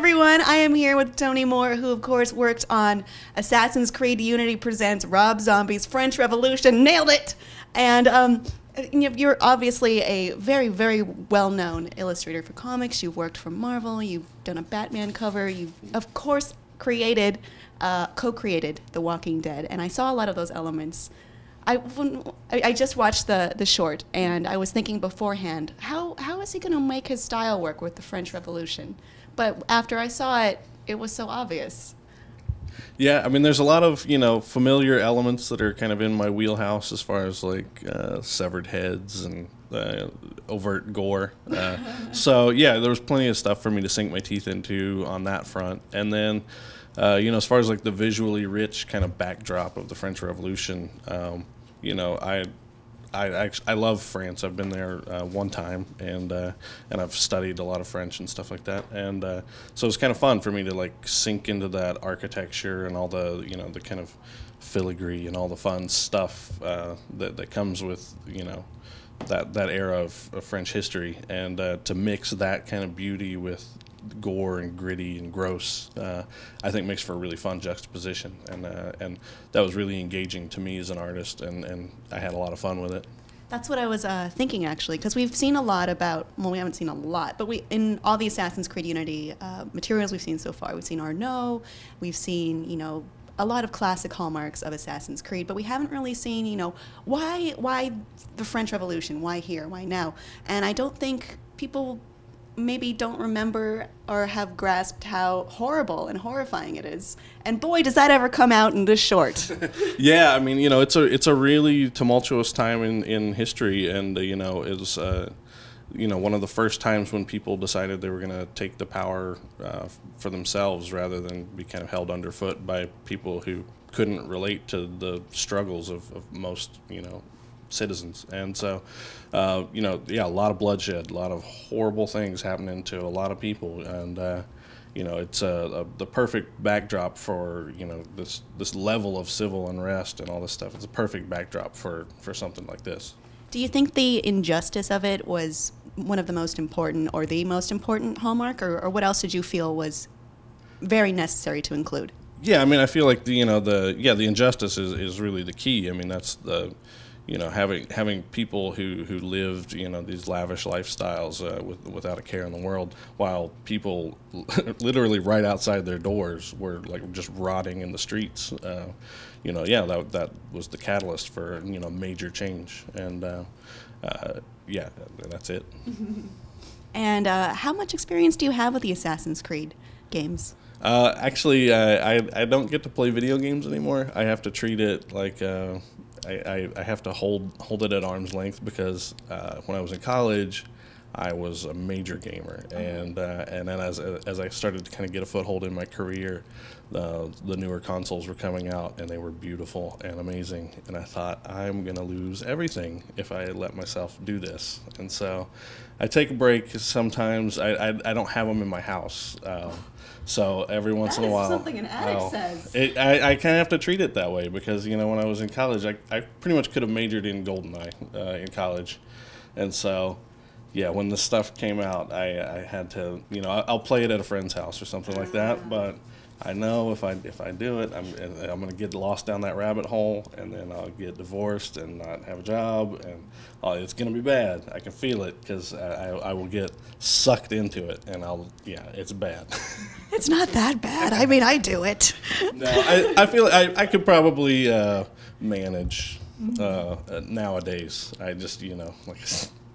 everyone. I am here with Tony Moore, who, of course, worked on Assassin's Creed Unity Presents Rob Zombie's French Revolution. Nailed it! And you're obviously a very, very well-known illustrator for comics. You've worked for Marvel. You've done a Batman cover. You've, of course, co-created The Walking Dead. And I saw a lot of those elements. I just watched the short, and I was thinking beforehand, how is he going to make his style work with the French Revolution? But after I saw it, it was so obvious. Yeah, I mean, there's a lot of, familiar elements that are kind of in my wheelhouse as far as, like, severed heads and overt gore. So, yeah, there was plenty of stuff for me to sink my teeth into on that front. And then, as far as, like, the visually rich kind of backdrop of the French Revolution, I love France. I've been there one time, and I've studied a lot of French and stuff like that. And so it's kind of fun for me to like sink into that architecture and all the the kind of filigree and all the fun stuff that comes with that era of French history, and to mix that kind of beauty with gore and gritty and gross, I think makes for a really fun juxtaposition, and that was really engaging to me as an artist, and I had a lot of fun with it. That's what I was thinking, actually, because we've seen a lot about, well, we haven't seen a lot, but in all the Assassin's Creed Unity materials we've seen so far, we've seen Arnaud, we've seen, a lot of classic hallmarks of Assassin's Creed, but we haven't really seen, why the French Revolution, why here, why now? And I don't think people maybe don't remember or have grasped how horrible and horrifying it is. And boy, does that ever come out in this short. Yeah, I mean, it's a really tumultuous time in history, and it was one of the first times when people decided they were going to take the power for themselves rather than be kind of held underfoot by people who couldn't relate to the struggles of most citizens. And so a lot of bloodshed, a lot of horrible things happening to a lot of people, and it's the perfect backdrop for this level of civil unrest and all this stuff. It's a perfect backdrop for something like this. Do you think the injustice of it was one of the most important, or the most important hallmark, or what else did you feel was very necessary to include? Yeah, I mean, I feel like the injustice is really the key. I mean, that's the having people who lived these lavish lifestyles without a care in the world, while people literally right outside their doors were like just rotting in the streets. That was the catalyst for major change, and that's it. And how much experience do you have with the Assassin's Creed games? Actually, I don't get to play video games anymore. I have to treat it like I have to hold it at arm's length, because when I was in college, I was a major gamer, and then as I started to kind of get a foothold in my career, the newer consoles were coming out, and they were beautiful and amazing, and I thought, I'm gonna lose everything if I let myself do this. And so I take a break sometimes. I don't have them in my house. So every once in a while, something an addict says. I kind of have to treat it that way, because when I was in college, I pretty much could have majored in GoldenEye in college, and so when this stuff came out, I had to I'll play it at a friend's house or something like that, but I know if I do it, I'm going to get lost down that rabbit hole, and then I'll get divorced and not have a job, and it's going to be bad. I can feel it, because I will get sucked into it, and it's bad. It's not that bad. I mean, I do it. No, I feel I could probably manage nowadays. I just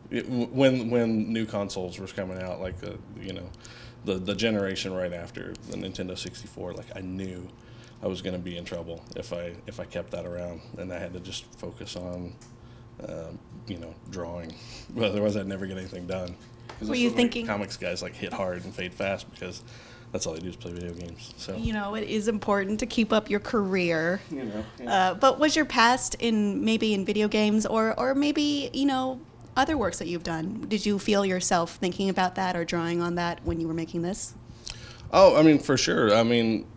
when new consoles were coming out, like the generation right after the Nintendo 64, like I knew I was going to be in trouble if I kept that around, and I had to just focus on drawing. Well, otherwise I'd never get anything done. Were you thinking comics guys like hit hard and fade fast, because that's all they do is play video games. So it is important to keep up your career. But was your past maybe in video games, or maybe other works that you've done? Did you feel yourself thinking about that or drawing on that when you were making this? Oh, I mean, for sure. I mean,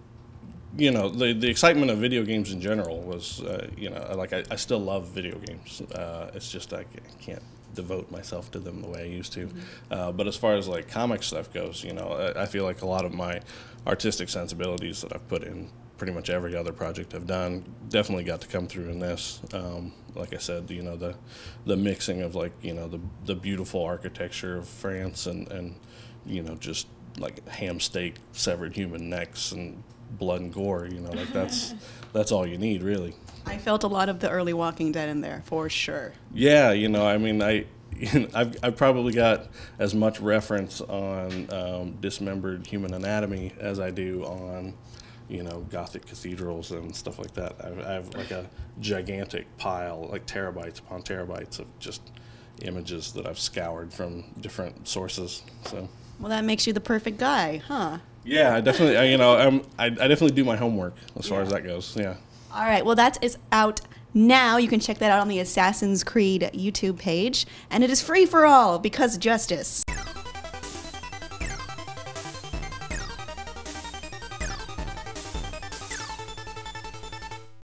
the excitement of video games in general was, I still love video games. It's just I can't devote myself to them the way I used to. But as far as like comic stuff goes, you know, I feel like a lot of my artistic sensibilities that I've put in pretty much every other project I've done definitely got to come through in this. Like I said, you know, the mixing of like, you know, the beautiful architecture of France and you know, just like ham steak, severed human necks, and blood and gore. You know, like that's all you need, really. I felt a lot of the early Walking Dead in there, for sure. Yeah, you know, I mean, I've probably got as much reference on dismembered human anatomy as I do on, you know, Gothic cathedrals and stuff like that. I have like a gigantic pile, like terabytes upon terabytes of just images that I've scoured from different sources. So. Well, that makes you the perfect guy, huh? Yeah, I definitely, you know, I definitely do my homework as far as that goes. Yeah. All right, well, that is out now. You can check that out on the Assassin's Creed YouTube page, and it is free for all because justice.